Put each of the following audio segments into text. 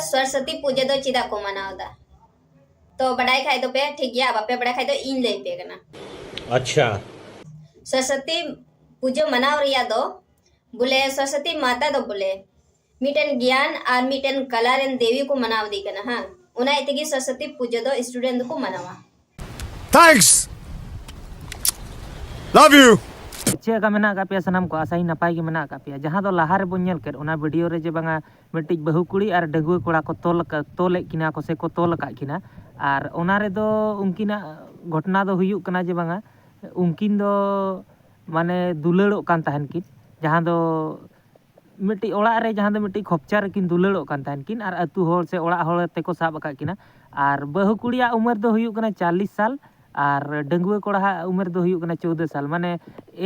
सरस्वती पूजा दो चिदा को मनावदा तो बड़ाई खाई तो पे ठीक गया बापे बड़ाई खाई तो इन ले पे कना। अच्छा सरस्वती पूजा मनाव रिया दो बोले सरस्वती माता दो बोले मिटन ज्ञान और मिटन कला रेन देवी को मनाव दी कना। हां उना इतगी सरस्वती पूजा दो स्टूडेंट को मनावा। थैंक्स लव यू चे का मेना का पे सनम को आसाई नपाई के मेना का पे जहां दो लाहारे बन नेल कर ओना वीडियो रे जे बांगा मिट्टी बहु कुड़ी और डगुआ कोड़ा को तोले किना को से को तोल का किना और ओना रे दो उनकिना घटना दो हुयु कना जे बांगा उनकिन दो माने दुलड़ो कान तहन किन जहां दो मिट्टी ओड़ा रे जहां दो मिट्टी खोपचा रे किन दुलड़ो कान तहन किन और अतु होल से ओड़ा होल ते को साब का किना और बहु कुड़िया उम्र दो हुयु कना 40 साल और डंगुआ कोड़ा उम्र दो हुयु कना 14 साल माने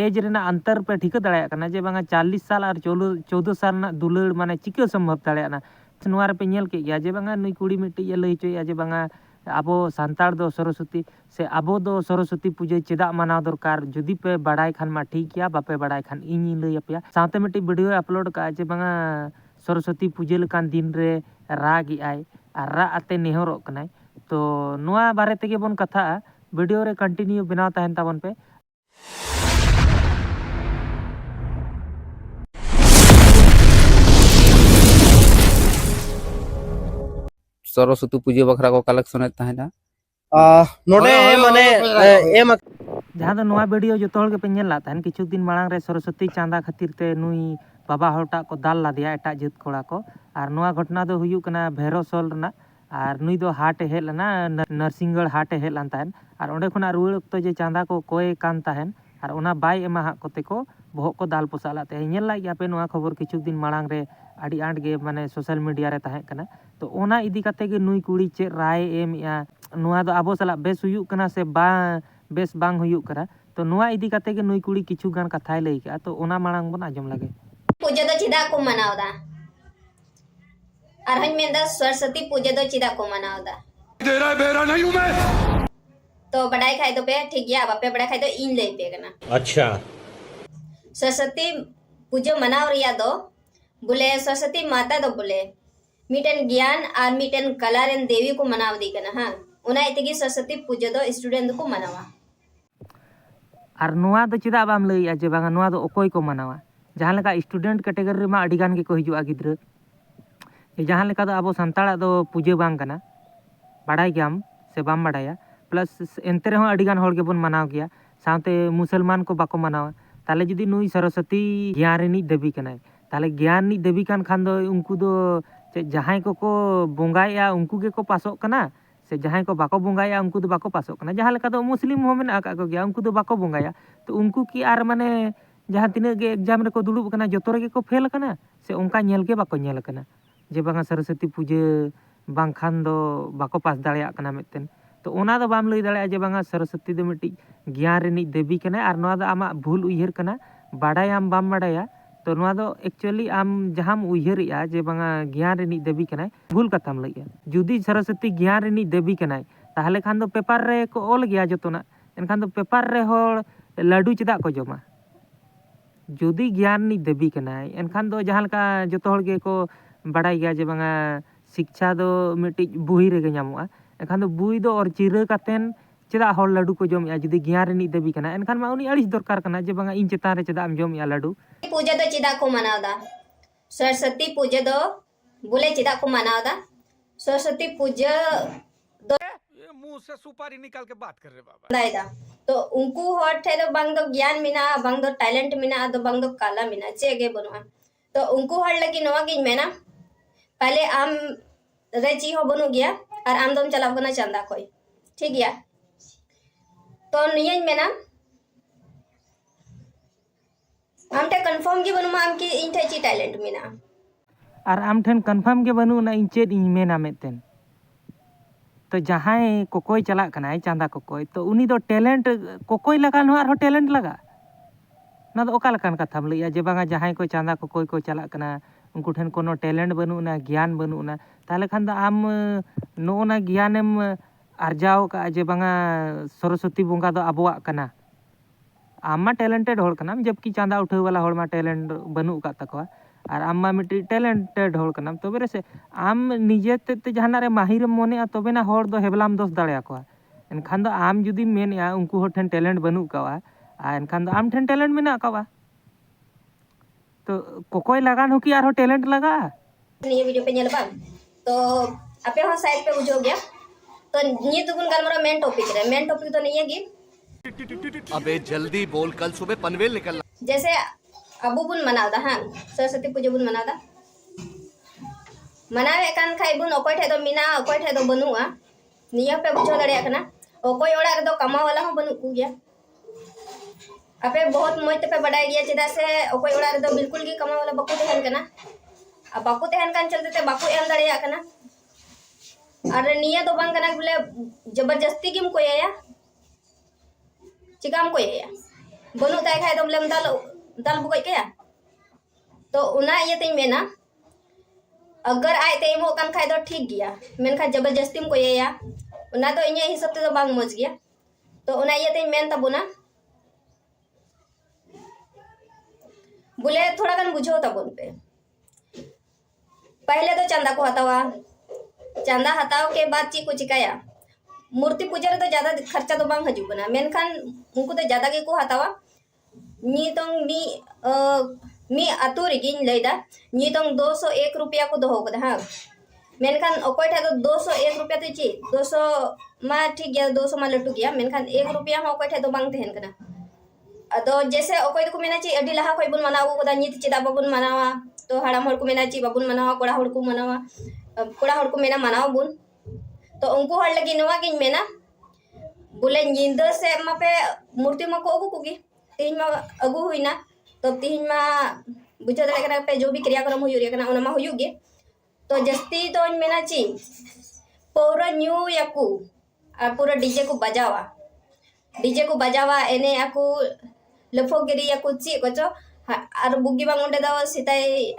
एज रेना अंतर पे ठिका दाड़ा कना जे बांगा 40 साल और 14 साल ना दुलड़ माने चिका संभव दाड़ा ना नोआ रे पे नेल के गया जे बांगा नुई कुड़ी मिट्टी ये लई चोया जे बांगा आबो सांताड़ दो सरस्वती से आबो दो सरस्वती पूजा चेदा मनाव दरकार जुदी पे बड़ाई खान मा ठीक गया बापे बड़ाई खान इनी लई अपया साथे मिट्टी वीडियो अपलोड का जे बांगा सरस्वती पूजा लकान दिन रे राग आय और रा आते नेहरोक कनाय तो नोआ बारे तेगे बन कथा वीडियो रे कंटिन्यू बनाव तहन ताबन पे। सरस्वती पूजा बखरा को कलेक्शन तहना नोडे माने एम जहां दो नोआ वीडियो जो तोड़ के पे नेला तहन किछु दिन मांग रे सरस्वती चांदा खातिर ते नुई बाबा होटा को दाल ला दिया एटा जित कोड़ा को और नोआ घटना दो हुयु कना भेरोसोल रना और नुई दो हाट हेल ना नरसिंगगढ़ हाट हेल तहन और ओंडे खना रुवाड़ अक्तो जे चांदा को कोय कान तहन और ओना बाय एमा हा कोते को बहक को दाल पोसाला ते नेल ला गया पे नोआ खबर किछु दिन मांग रे आडी आंट गे माने सोशल मीडिया रे तहन कना तो ओना इदी कते गे नुई कुड़ी चे राय एम या नोआ दो आबो सला बेस हुयु कना से बा बेस बांग हुयु करा तो नोआ इदी कते गे नुई कुड़ी किछु गान कथाय लई का तो ओना मांग बन आजम लागे पूजा दो चिदा को मनावदा और हन मेंदा सरस्वती पूजा दो चिदा को मनावदा तेरा बेरा नहीं हूं मैं तो बड़ाई खाई तो पे ठीक गया बापे बड़ाई खाई तो इन ले पे कना। अच्छा सरस्वती पूजा मनाव रिया दो बोले सरस्वती माता दो बोले मिटन ज्ञान और मिटन कला रेन देवी को मनाव दी कना। हां उना इतगी सरस्वती पूजा दो स्टूडेंट को मनावा। और नोआ दो चिदा बाम लई जे बांगा नोआ दो ओकोय को मनावा जहां लेका स्टूडेंट कैटेगरी मा अडी गान के को हिजुआ गिद्रा जहां लेका दो आबो संताड़ा दो पूजा बांग कना बाड़ाई गयाम से बाम बाड़ाया प्लस एंते रहो अडी गान होड़ के बन मनाव गया साथे मुसलमान को बाको मनावा ताले जदी नुई सरस्वती ज्ञान रेनी देवी कनाय ताले ज्ञान नी देवी कान खान दो उनको दो जहां को बोंगाया उनको के को पासोक कना से जहां को बाको बोंगाया उनको दो बाको पासोक कना जहां लेका दो मुस्लिम हो मेना का को गया उनको दो बाको बोंगाया तो उनको की आर माने जहां तिने के एग्जाम रे को दुड़ुब कना जतो रे को फेल कना से उनका नेल के बाको नेल कना जे बांगा सरस्वती पूजा बांग खान दो बाको पास दाड़िया कना मितन तो ओना दो बाम लई दाड़िया जे बांगा सरस्वती दो मिट्टी ज्ञान रेनी देवी कना और नोआ दो आमा भूल उयहर कना बाड़ायाम बाम बाड़ाया तो नोआ दो एक्चुअली आम जहां उयहरिया जे बांगा ज्ञान रेनी देवी कनाय भूल कथाम लइया जुदी सरस्वती ज्ञान रेनी देवी कनाय ताहले खान दो पेपर रे को ऑल गया जतोना एनखान दो पेपर रे होड़ लाडू चेदा को जमा जुदी ज्ञान नी देवी कनाय एनखान दो जहां लका जतो होड़ गे को बाड़ाय गया जे बांगा शिक्षा दो मिट्टी बुही रे ᱧᱟᱢᱚᱜᱼᱟ एनखान दो बुही दो और चिरा कातेन चेदा होड़ लाडू को जमया जुदी ज्ञान रेनी देवी कना एनखान मा उनी अड़िस दरकार कना जे बांगा इन चेतान रे चेदा am जमया लाडू पूजा दो चिदा को मनावदा सरस्वती पूजा दो बोले चिदा को मनावदा सरस्वती पूजा दो ये मुंह से सुपारी निकाल के बात कर रहे बाबा दाइदा तो उनको हॉट थे तो बांग दो ज्ञान मिना बांग दो टैलेंट मिना तो बांग दो कला मिना चेगे बनुआ तो उनको हॉट लगी नवा गिन मेना पहले आम रेची हो बनु गया और आम दोम चलाव कना चंदा कोई ठीक गया तो नियन मेना आम टे कंफर्म के बनु आम की इन थे ची टैलेंट मिना और आम ठेन कंफर्म के बनु ना इन चेद इन मेना मेतेन तो जहां कोकोय चला कना चांदा कोकोय तो उनी दो टैलेंट कोकोय लगा नो और टैलेंट लगा ना दो ओका लकान कथाम लैया जे बांगा जहां को चांदा को कोई को चला कना उनको ठेन कोनो टैलेंट बनुना ज्ञान बनुना ताले खान दा आम नोना ज्ञानेम आर्जाव का जे बांगा सरस्वती बोंगा दो अबोआ कना आम टैलेंटेड होड़ कनाम जबकि चांदा उठाव वाला होड़ मा टैलेंट बनु का तकवा और आम मा मिट्टी टैलेंटेड होड़ कनाम तबे रे से आम निजे ते जहाना रे माहिर मोने तबे ना होड़ दो हेबलाम दोस दाड़े को एनखान दो आम जुदी मेनया उनको होड़ ठेन टैलेंट बनु कावा एनखान दो आम ठेन टैलेंट मेना कावा तो कोकोय लगान हो कि आरो टैलेंट लगा ये वीडियो पे नेल बाम तो आपे हो साइड पे बुझो गया तो ये तो गुन गालमरा मेन टॉपिक तो नहीं है कि अबे जल्दी बोल, कल सुबह पनवेल निकलना। जैसे अबू बुन मनावदा हाँ सरस्वती पूजा बुन मनावदा मनावे कान खाइ बुन ओकोय ठे दो मिना ओकोय ठे दो बनुआ निया पे बुझो दड़िया कना ओकोय ओड़ा रे दो कमा वाला हो बनु कु गया आपे बहुत मत पे बड़ाई गया चेदा से ओकोय ओड़ा रे दो बिल्कुल गी कमा वाला बाकू तेहन कना अब बाकू तेहन कान चलते ते बाकू एम दड़िया कना और निया दो बांग कना बोले जबरदस्ती किम कोया चिकाम कोया बनु ताय खाय दो बोले दाल बुगई के तो उना ये ते मेना अगर आय ते मो कान खाय दो ठीक गया मेनखा जबरदस्ती को ये उना तो इने हिसाब ते तो बांग मज गया तो उना ये ते मेन तबुना बोले थोड़ा गन बुझो तबुन पे पहले तो चंदा को हतावा चंदा हताव के बाद ची को चिकाया मूर्ति पूजा रे तो ज्यादा खर्चा तो बांग हजू बना मेनखान उनको तो ज्यादा के को हतावा नी तो मी अतु रेगिन लैदा नी तो 201 रुपया को दोहो कदा हां मेनखान ओकोय ठा तो 201 रुपया तो ची 200 मा ठीक गया 200 मा लटू गया मेनखान 1 रुपया हो ओकोय ठा तो बांग तेहन कना अदो जैसे ओकोय को मेना ची अडी लहा कोई बुन मनावो कदा नी चिदा बाबुन मनावा तो हाड़ाम हड़ को मेना ची बाबुन मनावा कोड़ा हड़ को मनावा कोड़ा हड़ को मेना मनावा बुन तो उनको हड़ लगी नवा गिन मेना बोले निंदा से मा पे मूर्ति मा को कुगी तीन मा अगु हुईना तो तीन मा बुझा दरे कना पे जो भी क्रियाक्रम हुई रे कना ओना मा हुयुगे तो जस्ती तो मेना ची पूरा न्यू याकू और पूरा डीजे को बजावा एने याकू लफोगिरी याकू ची कोचो और बुगी बांग ओंडे दो सिताई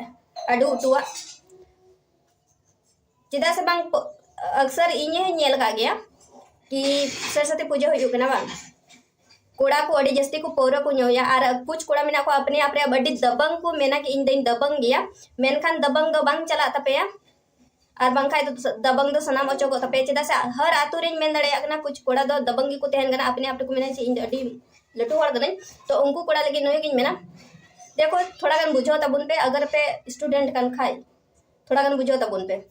अडु उटुआ चिदा से बांग अक्सर इnye नेल का गया कि सरस्वती पूजा हुई कना बांग कोड़ा को अड़ी जस्ती को पौरा को न्योया और कुछ कोड़ा मेना को अपने आप रे बड़ी दबंग को मेना कि इन दिन दबंग गया मेनखान दबंग दो बांग चला तपेया और बांखाय तो दबंग दो सनाम ओचो को तपे चेदा से हर आतु रे मेन दड़े कना कुछ कोड़ा दो दबंगी को तेहन कना अपने आप को मेना इन अड़ी लटू हड़ गने तो उनको कोड़ा लगी नोय कि मेना देखो थोड़ा गन बुझो तबुन पे अगर पे स्टूडेंट कन खाय थोड़ा गन बुझो तबुन पे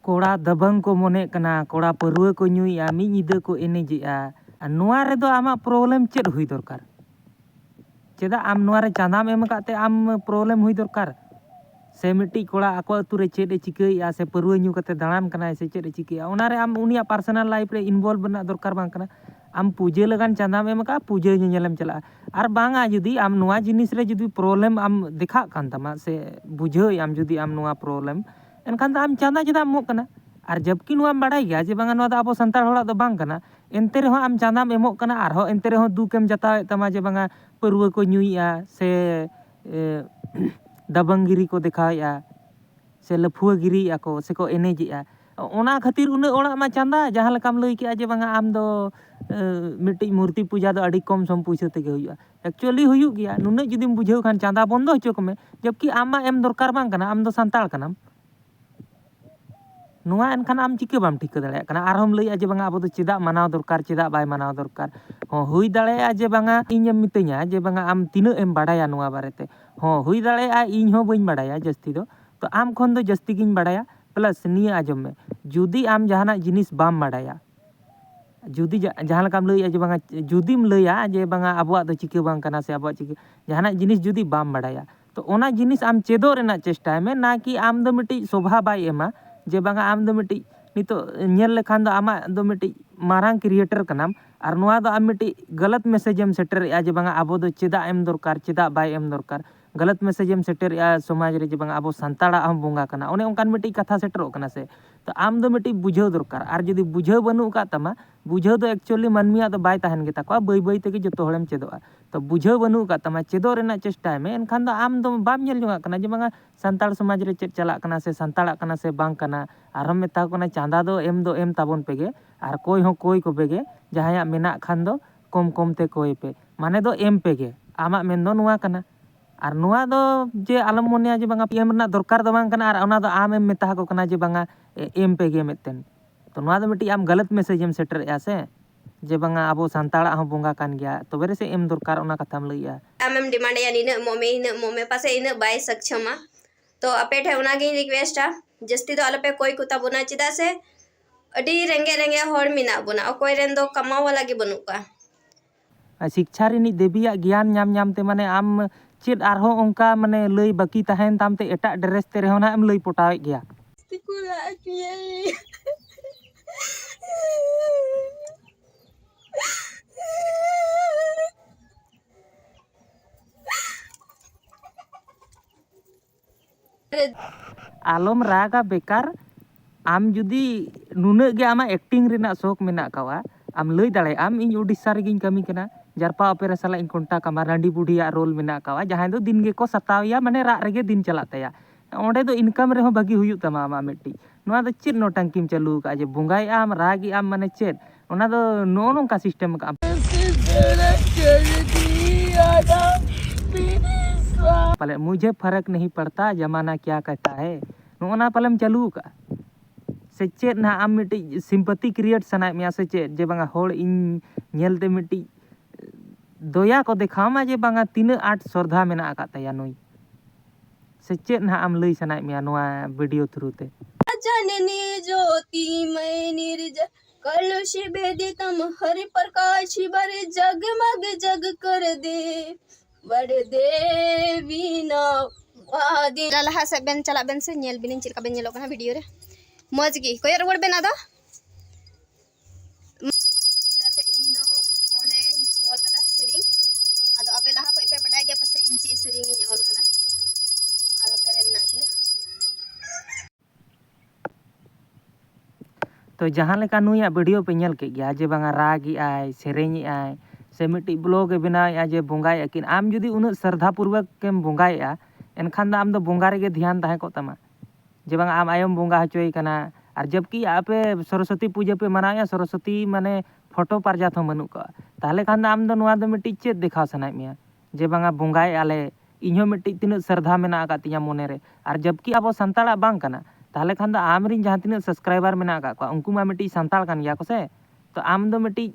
कोड़ा दबंग को मोने कना कोड़ा परुआ को न्यूया मी निदा को एनेजेआ नोआ रे दो आमा प्रॉब्लम चेद हुई दरकार चेदा आम नोआ रे चांदाम एम काते आम प्रॉब्लम हुई दरकार से मिट्टी कोड़ा आको अतु रे चेद चिकैया से परुआ न्यू कते दाणान कना से चेद चिकैया ओना रे आम उनिया पर्सनल लाइफ रे इन्वॉल्व बना दरकार बांग कना आम पूजे लगान चांदाम एम का पूजे नेलम चला और बांगा जुदी आम नोआ जिनिस रे जुदी प्रॉब्लम आम देखा कान तमा से बुझो आम जुदी आम नोआ प्रॉब्लम एनखान आम चांदा चेदा एमोग कना और जबकि नोआ बाड़ाय गया जे बांगा नोआ द आबो संताल होड़ा द बांग कना एनते रेहो आम चांदाम एमोग कना और हो एनते रेहो दुकेम जतावे तमा जे बांगा परुआ को न्यूया से दबंगिरी को दिखाया से लफुआगिरी को से को एनेजिया ओना खातिर उन ओड़ा मा चांदा जहां लकाम लई के जे बांगा आम दो मिट्टी मूर्ति पूजा दो अड़ी कम सम पैसा तेगे हुआ एक्चुअली हुई गया नुना जुदीम बुझाव खान चांदा बंद होचो कमे जबकि आमा एम दरकार बांग कना आम दो संताल कनाम नुआ एनखान आम चिके बाम ठीक दाड़े कना आरहम लई जे बांगा आबो दो चेदा मानाव दरकार चेदा बाय मानाव दरकार हो हुई दाड़े जे बांगा इᱧ मितैया जे बांगा आम तिना एम बाड़ाया नुआ बारेते हो हुई दाड़े इñ हो बइन बाड़ाया जस्ती दो तो आम खन दो जस्ती गिन बाड़ाया प्लस निया आजम में जुदी आम जहाना जिनिस बाम बाड़ाया जुदी जहां लकाम लई जे बांगा जुदीम लैया जे बांगा आबोआ दो चिके बांग कना से आबोआ चिके जहाना जिनिस जुदी बाम बाड़ाया तो ओना जिनिस आम चेदो रेना चेष्टा में ना कि आम दो मिट्टी शोभा बाय एमा जे बांगा आम दो मिट्टी नितो नेल लेखान दो आमा दो मिट्टी मारांग क्रिएटर कनाम और नोआ दो आम मिट्टी गलत मैसेज एम सेटर जे बांगा आबो दो चेदा एम दरकार चेदा बाय एम दरकार गलत मैसेज एम सेटेरिया समाज रे जे बांगा आबो सांताड़ा हम बोंगा कना ओने ओंकान मिट्टी कथा सेटरोग कना से तो आम दो मिट्टी बुझाव दरकार और जदि बुझाव बनू का तमा बुझाव दो एक्चुअली मानमिया तो बाय तहन गे ताको बाई बाई तेगे जतो हड़ेम चेदोआ तो बुझाव बनू का तमा चेदो रेना चेष्टा में एनखान दो आम दो बाम नेल जोंगा कना जे बांगा सांताड़ समाज रे चेद चला कना से सांताड़ा कना से बांग कना आरम मेता कना चांदा दो एम ताबोन पेगे और कोई हो कोई को पेगे जहाया मेना खान दो कम कम ते कोई पे माने दो एम पेगे आमा मेन दो नुआ कना और नुआ दो जे आलम मोनिया जे बांगा एम रना दरकार दो बांग कना और ओना दो आम एम मेता को कना जे बांगा एम पेगे मेतेन तो नुआ दो मिट्टी आम गलत मैसेज एम सेटर या से जे बांगा आबो सांताड़ा हम बोंगा कान गया तो बेरे से एम दरकार ओना कथाम लइया आमेम डिमांड या इन मोमे पासे इन बाय सक्षमा तो अपे ठे उनागी रिक्वेस्ट जस्ती दो आलपे कोई कुता बुना चिदा से अडी रेंगे रेंगे हड़ मिना बुना अकोय रेन दो कमाव वाला गे बनु का शिक्षा रिनी देबिया ज्ञान नाम नाम ते माने आम चेद आरहो ओंका माने लई बाकी तहन तामते एटा ड्रेस ते रेहो ना एम लई पोटावे गया आलम रागा बेकार आम जुदी नुने गे आमा एक्टिंग रेना शौक मेना कावा आम लई दाड़े आम इन उड़ीसा रे गिन कमी कना जारपा अपेरा साला इन कोंटा कमा रांडी बुढ़िया रोल मेना कावा जहां दो दिन गे को सतावया माने राग रेगे दिन चला तया ओंडे दो इनकम रे हो बागी हुयु तमा आमा मिट्टी नोआ दो चेद नोटंकीम चालू का जे बुंगाई आम रागी आम माने चेद ओना दो नो नोंका सिस्टम का पले मुझे फर्क नहीं पड़ता जमाना क्या कहता है नोना पलम चालू का से चेद ना आम मिट्टी सिंपैथी क्रिएट सनाय मिया से चेद जे बांगा होड़ इन नेलते मिट्टी दया को देखामा जे बांगा तीन आठ श्रद्धा मेना आका तया नुई से चेद ना आम लई सनाय मिया नोआ वीडियो थ्रू ते जननी ज्योति मैं निर्जल कलुष भेदितम हरि प्रकाश बर जगमग जग कर दे बड़ देवी ना वादी लहा से बेन चला बेन से नेल बिन चिलका बेन नेलो कना वीडियो रे मौज गी कोई रोड बेन आदो दासे इन दो ओडे ऑल कदा सेरिंग आदो आपे लहा कोई पे बडाय गया पसे इंची सेरिंग इन ऑल कदा आदो तेरे मिना किना तो जहाँ लेका नुया वीडियो पे नेल के गया जे बांगा रागी आय सेरेंगी आय से मिट्टी ब्लॉग बनाया जे बोंगाय किन आम जुदी उन श्रद्धा पूर्वक केम बोंगाया एनखान आम दो बोंगा रे ध्यान तहे को तमा जे बांगा आम आयम बोंगा हचोय कना और जबकि आपे सरस्वती पूजा पे मनाया सरस्वती माने फोटो पर जात हो मनु का ताले खान आम दो नुआ दो मिट्टी चेद दिखाव सनाय मिया जे बांगा बोंगाय आले इन्हो मिट्टी तीन श्रद्धा मेना का तिया मोने रे और जबकि आबो संताड़ा बांग कना ताले खान आम रिन जहाँ तीन सब्सक्राइबर मेना का उनको मा मिट्टी संताड़ कान गया को से तो आम दो मिट्टी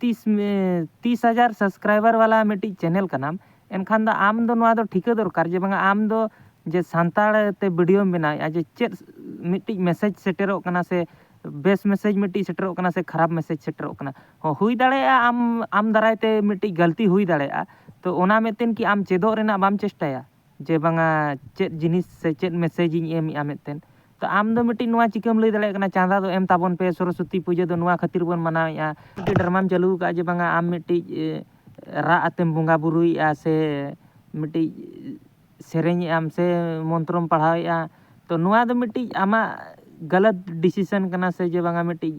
30,000 सब्सक्राइबर वाला मिट्टी चैनल का नाम एनखान आम दो नुआ दो ठिका दरकार जे बांगा आम दो जे संताड़ ते वीडियो बनाया जे चेद मिट्टी मैसेज सेटेरो कना से बेस मैसेज मिट्टी सेटेरो कना से खराब मैसेज सेटेरो कना हुई दाड़ेया आम दाराय ते मिट्टी गलती हुई दाड़ेया तो ओना मेतेन कि आम चेदो रेना बाम चेष्टाया जे बांगा चेद जिनिस से चेद मैसेज इन एम आमेतेन तो आम दो मिट्टी नुआ चिकम लई दाड़े कना चांदा दो एम ताबोन पे सरस्वती पूजा दो नुआ खातिर बन मनाया मिट्टी डरमाम चालू का जे बांगा आम मिट्टी रा आतेम बोंगा बुरुया से मिट्टी सेरेंग आम से मंत्रम पढ़ाया तो नुआ दो मिट्टी आमा गलत डिसीजन कना से जे बांगा मिट्टी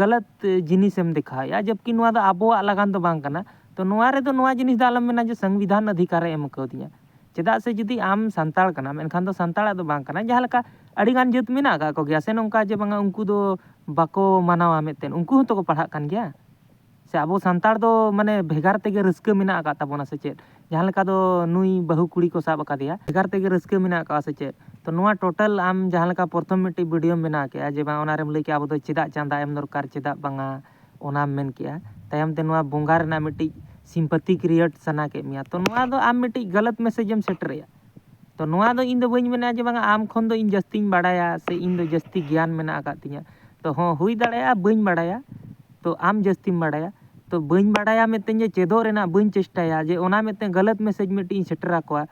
गलत जिनिसम दिखाया जबकि नुआ दो आबो लगान दो बांग कना तो नुआ रे दो नुआ जिनिस दा आलम मेना जे संविधान अधिकार एम को दिया चेदा से जुदी आम संताड़ कना मेनखान दो संताड़ा दो बांग कना जहाँ लेका अड़ीगान जत मेना का को गया से नोंका जे बांगा उनको दो बाको मनावा मेतेन उनको तो को पढ़ा कान गया से आबो संताड़ दो माने भेगार तेगे रस्का मेना का ताबोना से चेद जहाँ लेका दो नुई बहु कुड़ी को साब का दिया भेगार तेगे रस्का मेना का से चेद तो नुआ टोटल आम जहाँ लेका प्रथम मिट्टी वीडियो बना के जे बा ओनारेम लई के आबो दो चेदा चांदा एम दरकार चेदा बांगा ओनाम मेन के तायम ते नुआ बोंगा रेना मिट्टी सिंपैथी क्रिएट सना के मिया तो नुआ दो आम मिट्टी गलत मैसेज एम सेटरेया तो नुआ दो इन दो बई मेना जे बांगा आम खन दो इन जस्तीन बाड़ाया से इन दो जस्ती ज्ञान मेना का तिया तो हो हुई दाड़ाया बई बाड़ाया तो आम जस्तीम बाड़ाया तो बई बाड़ाया मेते चेदो रेना बई चेष्टाया जे ओना मेते गलत मैसेज मिट्टी सेटरा को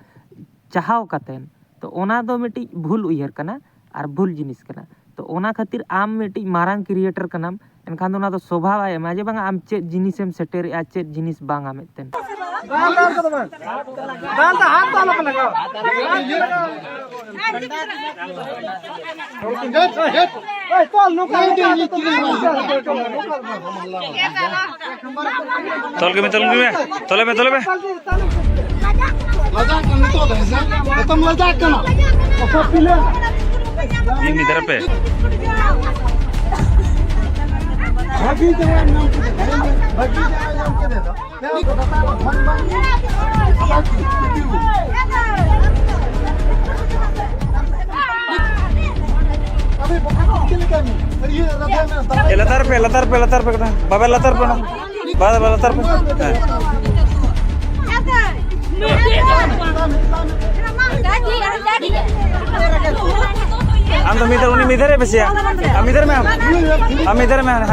चाहाव कातेन तो ओना दो मिट्टी भूल उयहर कना और भूल जिनिस कना तो ओना खातिर आम मिट्टी मारांग क्रिएटर कनाम एनखान दो ओना दो स्वभाव आए जे बांगा आम चेद जिनिसम सेटेर चेद जिनिस बांगा मेतेन तोल के में तोले में ini iधर पे लतार पे कटा बाबा लतार पे हम तो मिधर उन्हीं मिधर है बसिया हम इधर में हनी हम इधर में हम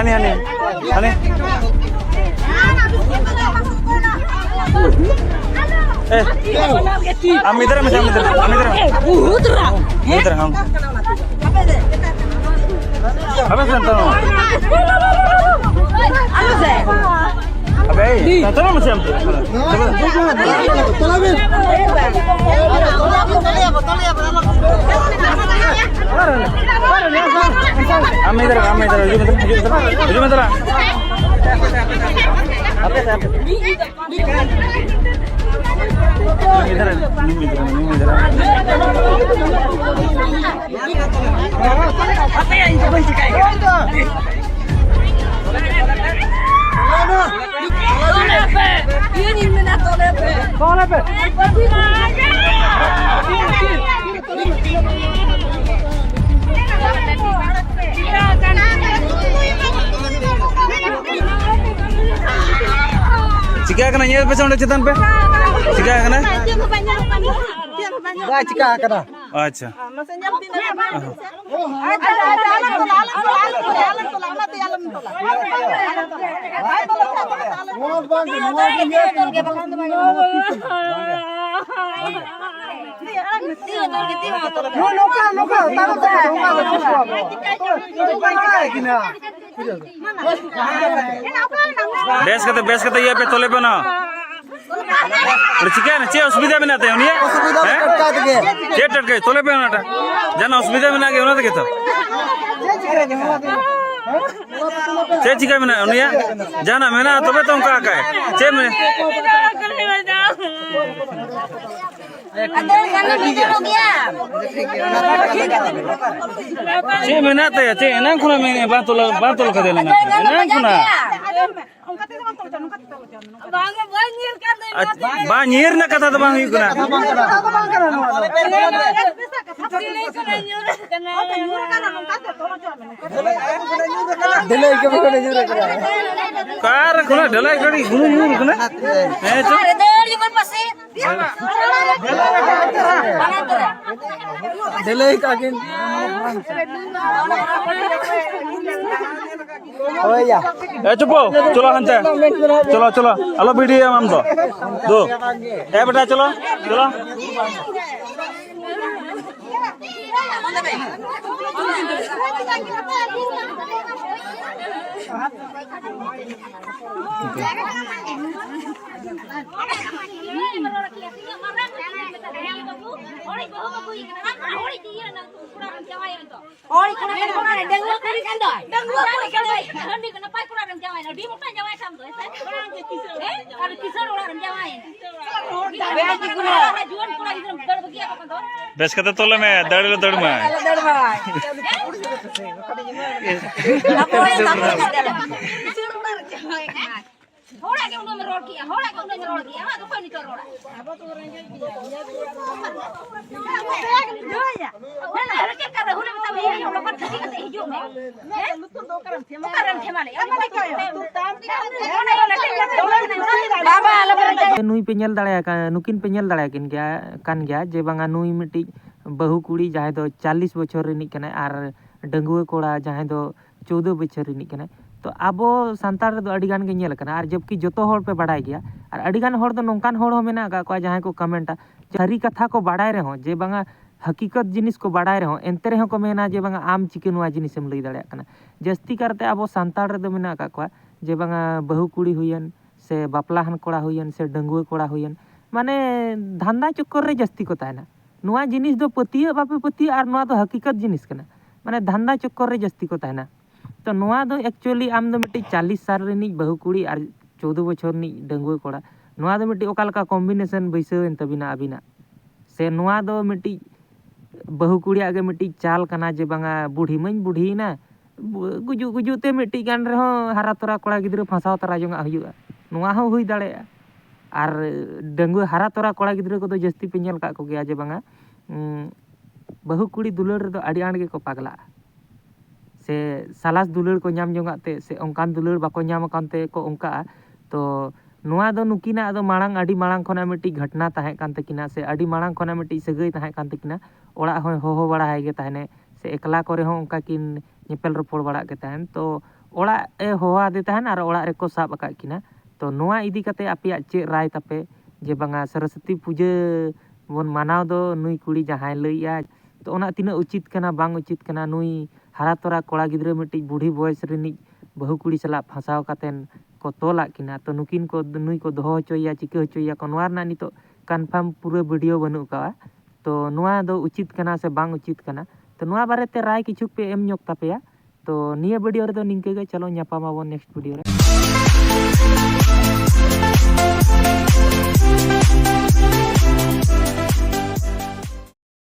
अबे संतानो अबे संतानो मत हम इधर चिका करना ये पे साउंड चितन पे चिका करना चिका करना अच्छा बेस कते ये पे तोले पे ना चिका ना चे असुविधा में नाते उनिया चे टटके तोले पे नाटा जाना असुविधा में ना के उना के तो चे चिका में ना उनिया जाना में ना तबे तो का है चे में चे में ना ते चे ना खुना में बातोल कर देना ना खुना बांगीर ना कथा तो बांगी कुना ढलाई के बकोड़े जुरे करा कार कुना ढलाई करी गुनु यूर कुना है तो ढलाई का किन ओया ए चुपो चलो हंते चलो हेलो वीडियो हम दो ए बेटा चलो बेस कते तोले में दड़ में होड़ा के उन्होंने रोड किया हां तो कोई नहीं तो रोड़ा ना क्या कर रहे हो ना बताओ ये लोग पर ठगी करते हिजो में दो करम थे माने बाबा नुई पे नेल दाड़ा नुकिन पे नेल दाड़ा किन गया जे बांगा नुई मिट्टी बहु कुड़ी जहाँ दो 40 बछर रिनिक कने आर डंगुआ कोड़ा जहाँ दो 14 बछर रिनिक कने तो आबो संतार दो अड़ी गान के नेल कना आर जबकि जोतो होड़ पे बाड़ाय गया आर अड़ी गान होड़ दो नोंकान होड़ हो मेना का जहाँ को कमेंटा सारी कथा को बाड़ाय रहो जे बांगा हकीकत जिनिस को बाड़ाय रहो एंते रहो को मेना जे बांगा आम चिकनवा जिनिस एम लई दाड़ा कना जस्ती करते आबो संतार रे दो मेना का जे बांगा बहु कुड़ी हुयन से बापलाहान कोड़ा हुयन से डंगुआ कोड़ा हुयन माने धंधा चक्कर रे जस्ती को ताहना नुआ जिनिस दो पतिया बापे पतिया और नुआ दो हकीकत जिनिस कना माने धंधा चक्कर रे जस्ती को ताहना तो नुआ दो एक्चुअली आम दो मिट्टी 40 साल रिनी बहु कुड़ी और 14 बछर नि डंगुआ कोड़ा नुआ दो मिट्टी ओका लका कॉम्बिनेशन बैसावेन तबिना अबिना से नुआ दो मिट्टी बहु कुड़ी आगे मिट्टी चाल कना जे बांगा बूढ़ी मई बूढ़ी ना गुजु गुजु ते मिट्टी गान रे हारा तोरा कोड़ा गिद्रा फंसाव तरा जोंगा हुयुआ नुआ हो हुई दाड़ेया और डंगुआ हारा तोरा कोड़ा गिद्रा को जस्ती पे नेल का को गया जे बांगा बहु कुड़ी दुलड़ रे दो आड़ी आंड के को पागला से सालास दुलड़ को नाम जोंगा ते से ओंकान दुलड़ बाको नाम कानते को ओंका तो नुआ दो नुकिना दो मांग आड़ी मांग खोना मिट्टी घटना ताहे कान तकिना से आड़ी मांग खोना मिट्टी सगई ताहे कान तकिना ओड़ा हो बड़ा है गे ताहने से एकला करे हो ओंका किन निपेल रोपड़ बड़ा के ताहन तो ओड़ा ए होवा दे ताहन और ओड़ा रे को साब अका किना तो नुआ इदी कते आपिया चे राय तापे जे बांगा सरस्वती पूजा बन मानाव दो नुई कुड़ी जहां लइया तो ओना तिना उचित कना बांग उचित कना नुई हारा तोरा कोड़ा गिद्रा मिट्टी बूढ़ी बयस रिनी बहु कुड़ी सला फंसाव कातेन को तोला किना तो नुकिन को नुई को दोहो होचोया चिका होचोया को नुआ ना नितो कन्फर्म पूरा वीडियो बनू का तो नुआ दो उचित कना से बांग उचित कना तो नुआ बारे ते राय किछु पे एम ñok तापेया तो निया वीडियो रे दो निंके गे चलो ᱧᱟᱯᱟᱢ ᱟᱵᱚᱱ नेक्स्ट वीडियो रे